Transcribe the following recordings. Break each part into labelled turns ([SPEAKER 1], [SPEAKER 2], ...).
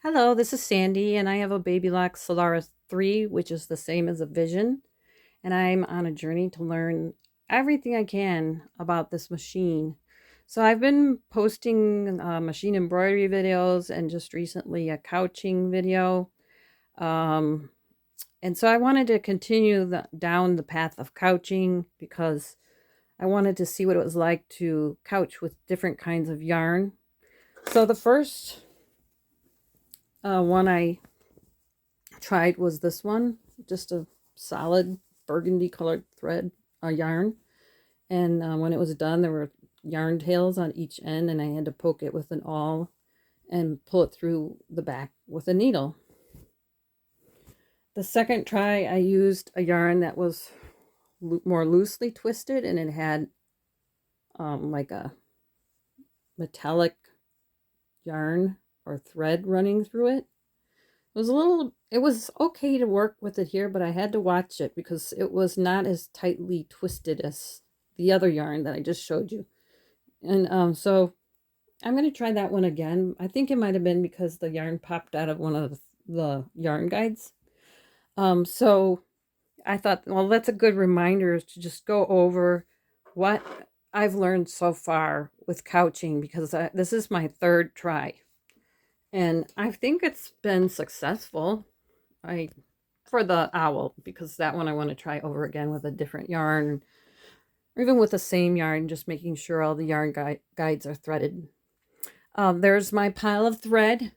[SPEAKER 1] Hello, this is Sandy, and I have a Babylock Solaris 3, which is the same as a Vision. And I'm on a journey to learn everything I can about this machine. So I've been posting machine embroidery videos and just recently a couching video. Um, and so I wanted to continue down the path of couching because I wanted to see what it was like to couch with different kinds of yarn. So the first one I tried was this one, just a solid burgundy colored thread yarn. And when it was done, there were yarn tails on each end, and I had to poke it with an awl and pull it through the back with a needle. The second try, I used a yarn that was more loosely twisted, and it had like a metallic yarn or thread running through it. It was okay to work with it here, but I had to watch it because it was not as tightly twisted as the other yarn that I just showed you. And so I'm going to try that one again. I think it might have been because the yarn popped out of one of the yarn guides. So I thought, well, that's a good reminder to just go over what I've learned so far with couching, because this is my third try. And I think it's been successful. For the owl, because that one I want to try over again with a different yarn, or even with the same yarn, just making sure all the yarn guides are threaded. There's my pile of thread.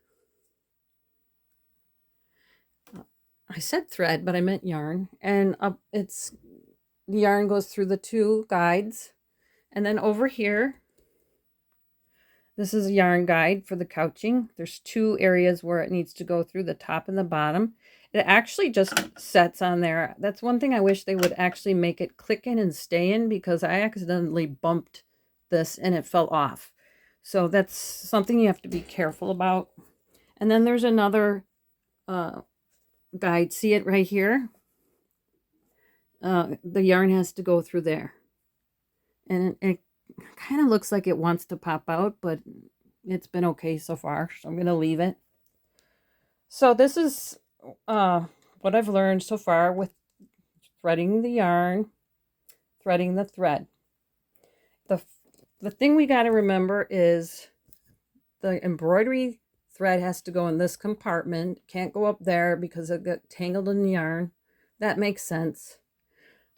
[SPEAKER 1] I said thread, but I meant yarn. And the yarn goes through the two guides. And then over here, this is a yarn guide for the couching. There's two areas where it needs to go through, the top and the bottom. It actually just sets on there. That's one thing I wish they would actually make it click in and stay in, because I accidentally bumped this and it fell off. So that's something you have to be careful about. And then there's another guide. See it right here? The yarn has to go through there. And it kind of looks like it wants to pop out, but it's been okay so far, so I'm going to leave it. So this is what I've learned so far with threading the yarn, threading the thread. The thing we got to remember is the embroidery thread has to go in this compartment. Can't go up there because it got tangled in the yarn. That makes sense.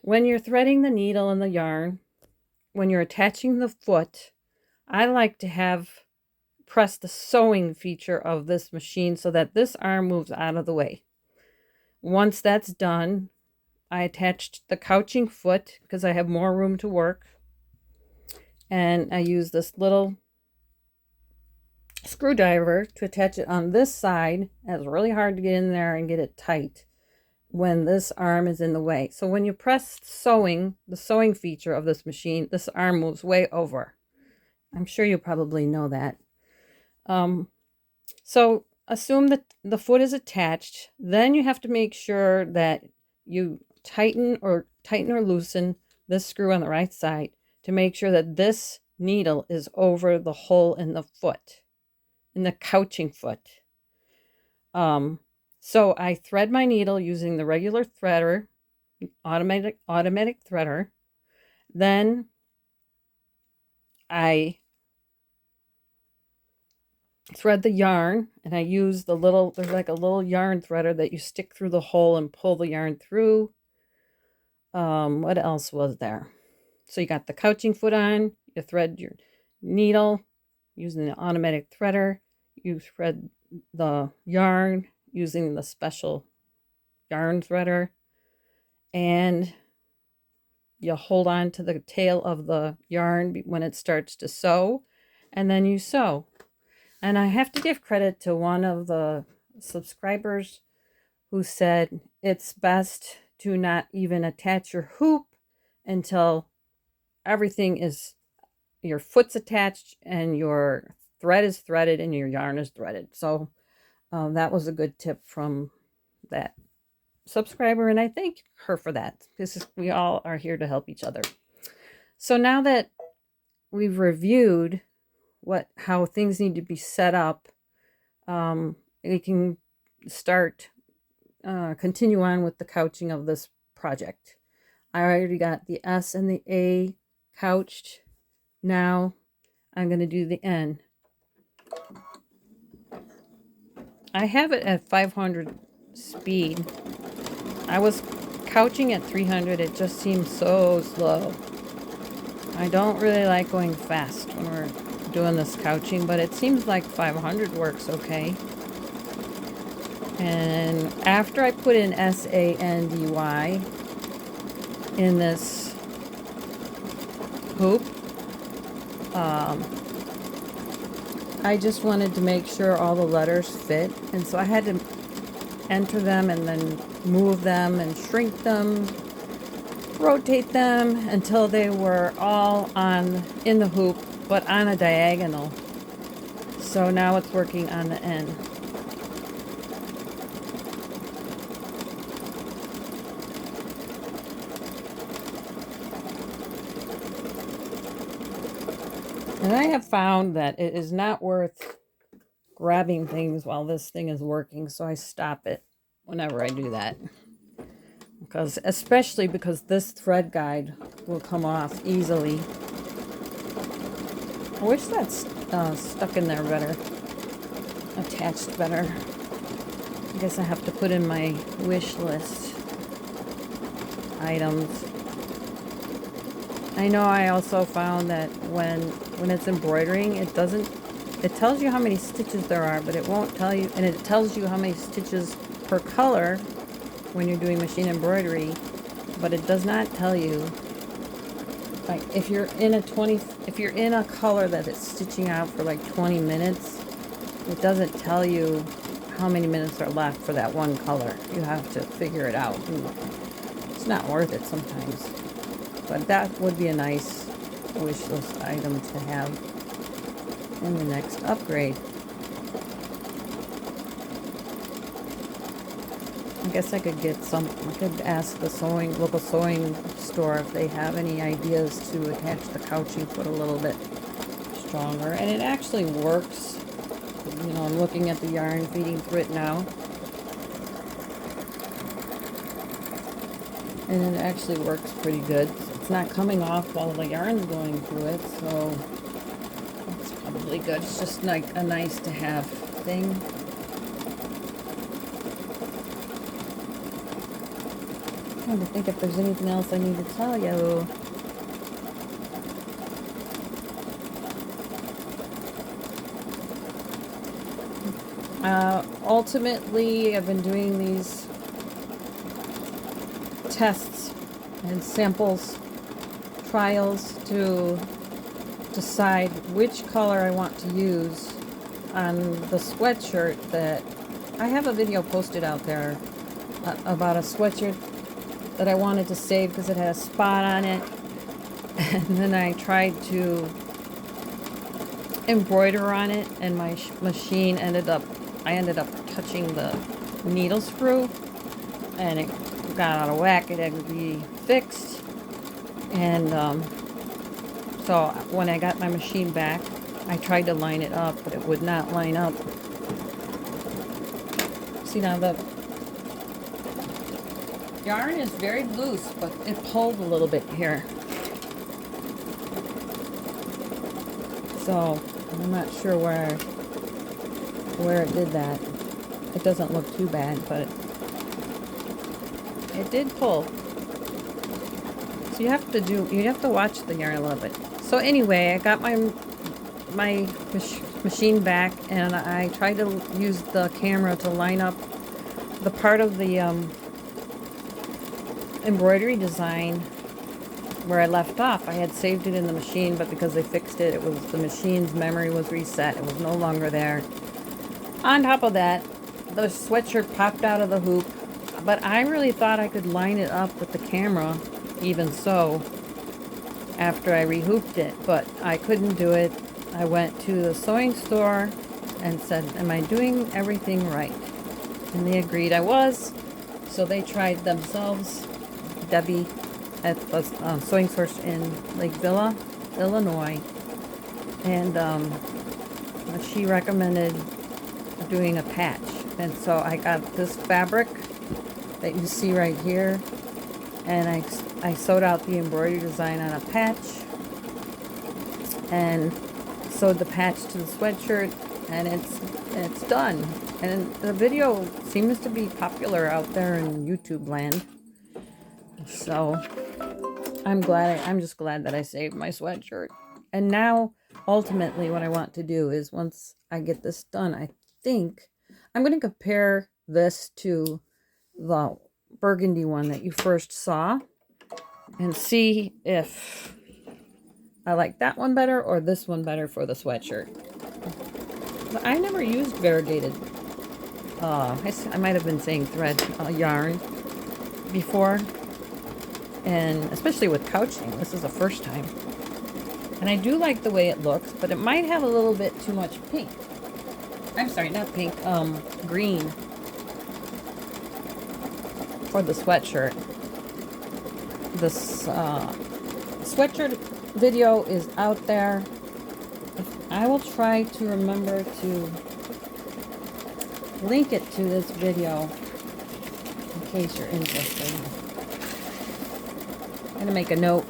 [SPEAKER 1] When you're threading the needle and the yarn, when you're attaching the foot, I like to press the sewing feature of this machine so that this arm moves out of the way. Once that's done, I attached the couching foot because I have more room to work. And I use this little screwdriver to attach it on this side. It's really hard to get in there and get it tight when this arm is in the way. So when you press sewing, the sewing feature of this machine, this arm moves way over. I'm sure you probably know that. So assume that the foot is attached. Then you have to make sure that you tighten or loosen this screw on the right side to make sure that this needle is over the hole in the foot, in the couching foot. So I thread my needle using the regular threader, automatic threader. Then I thread the yarn, and I use there's like a little yarn threader that you stick through the hole and pull the yarn through. What else was there? So you got the couching foot on, you thread your needle using the automatic threader, you thread the yarn using the special yarn threader, and you hold on to the tail of the yarn when it starts to sew, and then you sew. And I have to give credit to one of the subscribers who said it's best to not even attach your hoop until your foot's attached and your thread is threaded and your yarn is threaded. So that was a good tip from that subscriber, and I thank her for that, because we all are here to help each other. So now that we've reviewed how things need to be set up, we can start, continue on with the couching of this project. I already got the S and the A couched. Now I'm going to do the N. I have it at 500 speed. I was couching at 300. It just seems so slow. I don't really like going fast when we're doing this couching, but it seems like 500 works okay. And after I put in SANDY in this hoop, I just wanted to make sure all the letters fit, and so I had to enter them and then move them and shrink them, rotate them until they were all in the hoop, but on a diagonal. So now it's working on the end. And I have found that it is not worth grabbing things while this thing is working, so I stop it whenever I do that. Especially because this thread guide will come off easily. I wish that's stuck in there better, attached better. I guess I have to put in my wish list items. I know I also found that when it's embroidering, it tells you how many stitches there are, but it won't tell you, and it tells you how many stitches per color when you're doing machine embroidery, but it does not tell you, like, if you're in a color that it's stitching out for like 20 minutes, it doesn't tell you how many minutes are left for that one color. You have to figure it out. And it's not worth it sometimes. But that would be a nice wish list item to have in the next upgrade. I guess I could ask the local sewing store if they have any ideas to attach the couching foot a little bit stronger. And it actually works. You know, I'm looking at the yarn, feeding through it now. And it actually works pretty good. It's not coming off while the yarn's going through it, so it's probably good. It's just like a nice to have thing. I'm trying to think if there's anything else I need to tell you. Ultimately, I've been doing these tests and samples, trials to decide which color I want to use on the sweatshirt. That I have a video posted out there about a sweatshirt that I wanted to save because it had a spot on it, and then I tried to embroider on it, and my machine I ended up touching the needle screw, and it got out of whack. It had to be fixed. And so when I got my machine back, I tried to line it up, but it would not line up. See, now the yarn is very loose, but it pulled a little bit here. So I'm not sure where it did that. It doesn't look too bad, but it did pull. So you have to watch the yarn a little bit. So anyway, I got my machine back, and I tried to use the camera to line up the part of the embroidery design where I left off. I had saved it in the machine, but because they fixed it, the machine's memory was reset. It was no longer there. On top of that, the sweatshirt popped out of the hoop, but I really thought I could line it up with the camera, even so, after I rehooped it, but I couldn't do it. I went to the sewing store and said, am I doing everything right? And they agreed I was. So they tried themselves, Debbie at the sewing source in Lake Villa, Illinois, and she recommended doing a patch. And so I got this fabric that you see right here, and I sewed out the embroidery design on a patch and sewed the patch to the sweatshirt, and it's done. And the video seems to be popular out there in YouTube land. So I'm just glad that I saved my sweatshirt. And now ultimately what I want to do is, once I get this done, I think I'm going to compare this to the burgundy one that you first saw and see if I like that one better or this one better for the sweatshirt. But I never used variegated, I might have been saying thread, yarn before, and especially with couching, this is the first time. And I do like the way it looks, but it might have a little bit too much pink. I'm sorry, not pink, green for the sweatshirt. This sweatshirt video is out there. I will try to remember to link it to this video in case you're interested. I'm going to make a note.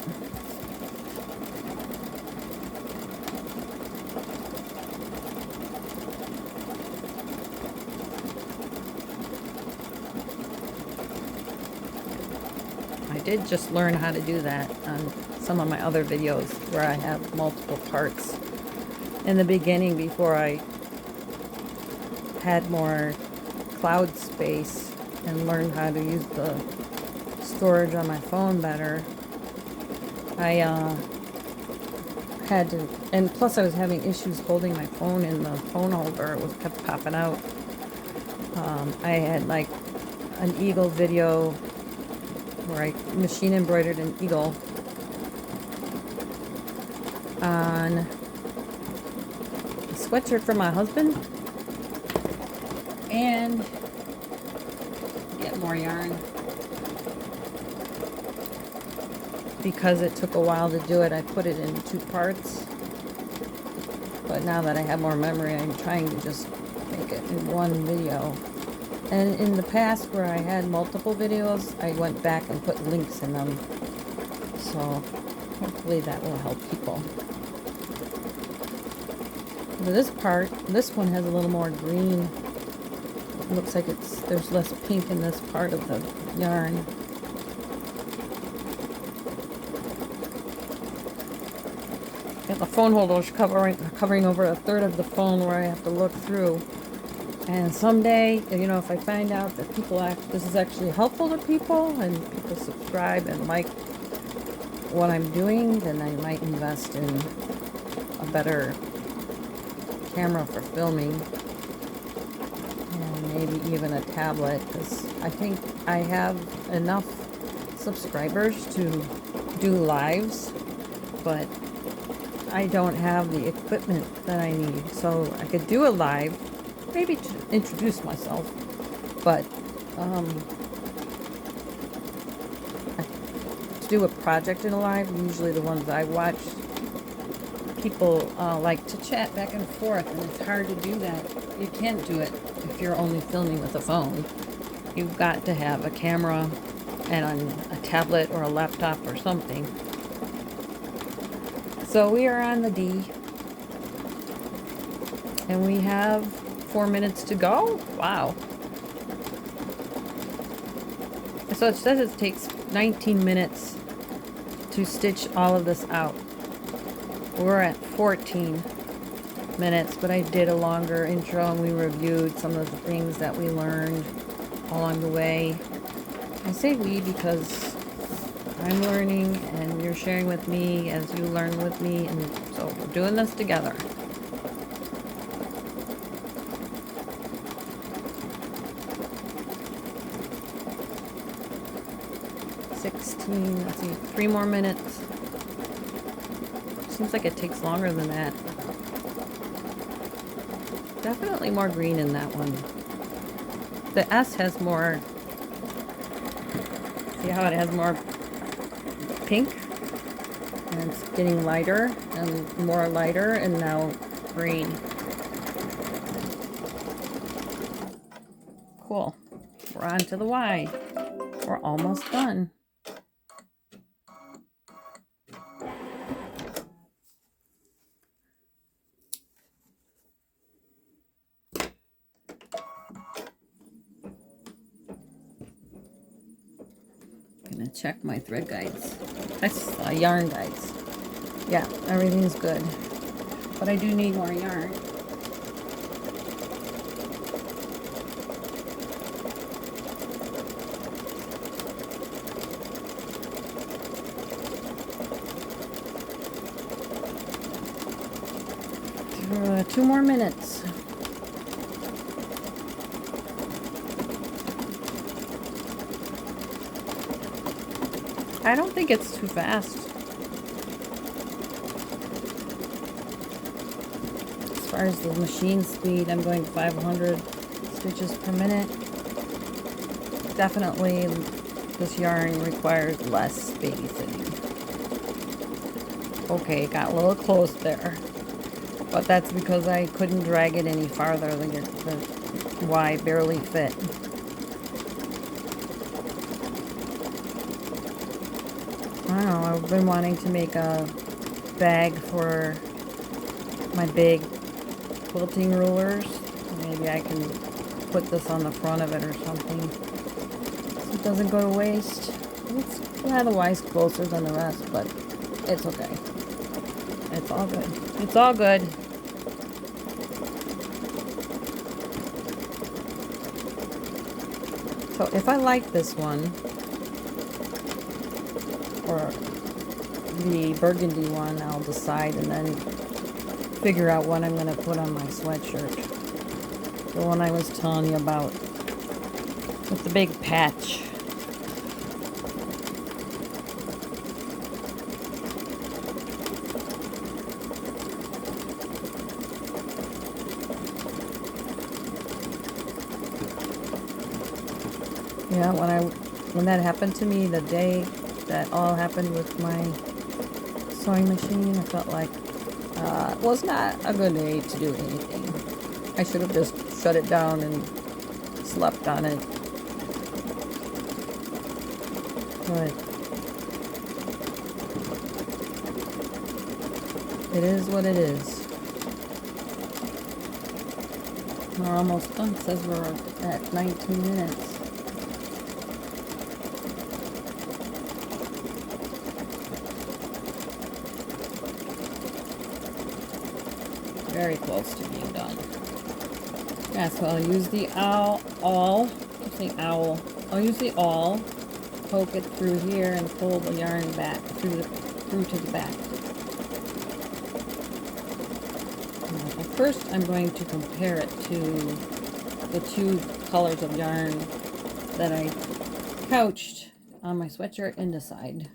[SPEAKER 1] I did just learn how to do that on some of my other videos where I have multiple parts. In the beginning, before I had more cloud space and learned how to use the storage on my phone better, I had to, and plus I was having issues holding my phone in the phone holder. It was kept popping out. I had like an eagle video where I machine embroidered an eagle on a sweatshirt for my husband, and get more yarn. Because it took a while to do it, I put it in 2 parts. But now that I have more memory, I'm trying to just make it in one video. And in the past, where I had multiple videos, I went back and put links in them. So hopefully that will help people. For this part, this one has a little more green. It looks like there's less pink in this part of the yarn. Got the phone holders covering over a third of the phone where I have to look through. And someday, you know, if I find out that this is actually helpful to people and people subscribe and like what I'm doing, then I might invest in a better camera for filming, and maybe even a tablet, because I think I have enough subscribers to do lives, but I don't have the equipment that I need. So I could do a live, maybe to introduce myself, but to do a project in a live, usually the ones I watch, people like to chat back and forth, and it's hard to do that. You can't do it if you're only filming with a phone. You've got to have a camera and a tablet or a laptop or something. So we are on the D, and we have 4 minutes to go. Wow. So it says it takes 19 minutes to stitch all of this out. We're at 14 minutes, but I did a longer intro and we reviewed some of the things that we learned along the way. I say we because I'm learning and you're sharing with me as you learn with me, and so we're doing this together. Let's see, 3 more minutes. Seems like it takes longer than that. Definitely more green in that one. The S has more, see how it has more pink? And it's getting lighter and more lighter, and now green. cool. We're on to the Y. We're almost done. Gonna check my thread guides. That's yarn guides. Yeah, everything's good. But I do need more yarn. For 2 more minutes. I don't think it's too fast. As far as the machine speed, I'm going 500 stitches per minute. Definitely this yarn requires less babysitting. Okay, got a little close there. But that's because I couldn't drag it any farther. The Y barely fit. I don't know, I've been wanting to make a bag for my big quilting rulers. Maybe I can put this on the front of it or something so it doesn't go to waste. The Y's closer than the rest, but it's okay. It's all good. It's all good. So if I like this one, or the burgundy one, I'll decide and then figure out what I'm going to put on my sweatshirt. The one I was telling you about with the big patch. Yeah, when that happened to me, the day that all happened with my sewing machine, I felt like it was not a good day to do anything. I should have just shut it down and slept on it. But it is what it is. We're almost done. It says we're at 19 minutes. Very close to being done. Yeah, so I'll use the owl, I'll use the awl, poke it through here and pull the yarn back through to the back. Now, first I'm going to compare it to the 2 colors of yarn that I couched on my sweatshirt and decide.